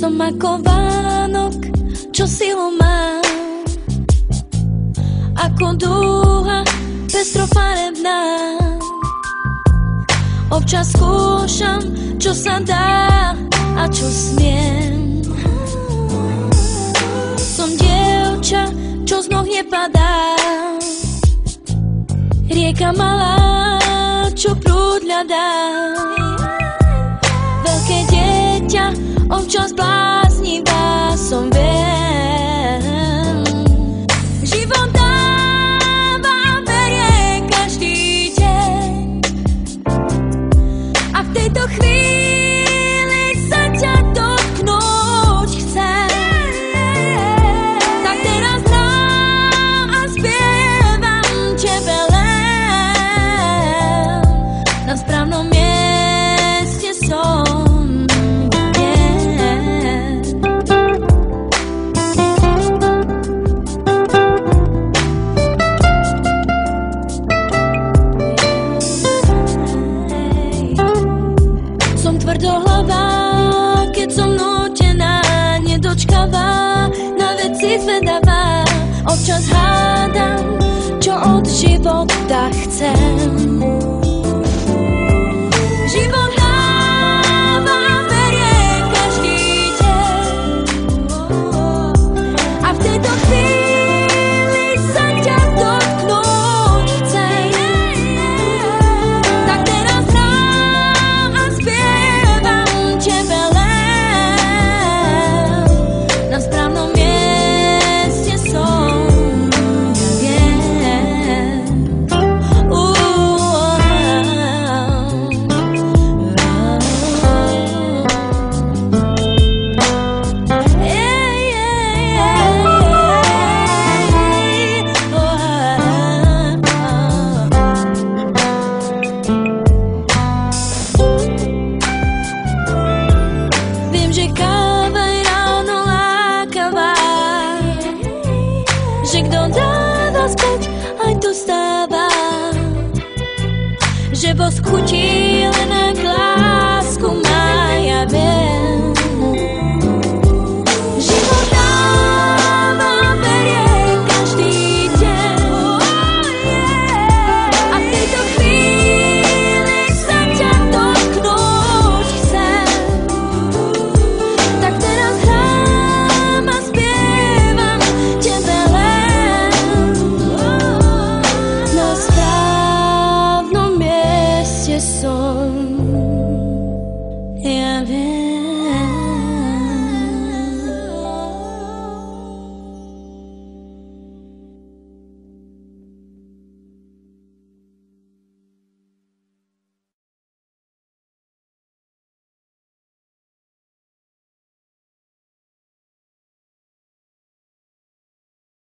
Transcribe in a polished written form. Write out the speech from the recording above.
Som ako Vánok, čo silu má, ako dúha pestrofarebná. Občas skúšam, čo sa dá a čo smiem. Som dievča, čo z noh nepadá, rieka malá, čo prúd ľadá. Veľké dieťa, občas bláznivá som, viem. Život dáva a berie každý deň, a v tejto chvíli sa ťa dotknúť chcem. Tak teraz hrám a spievam tebe len, na správnom mieste som. Som tvrdohlavá, keď som nútená, nedočkavá, na veci zvedavá. Občas hádam, čo od života chcem.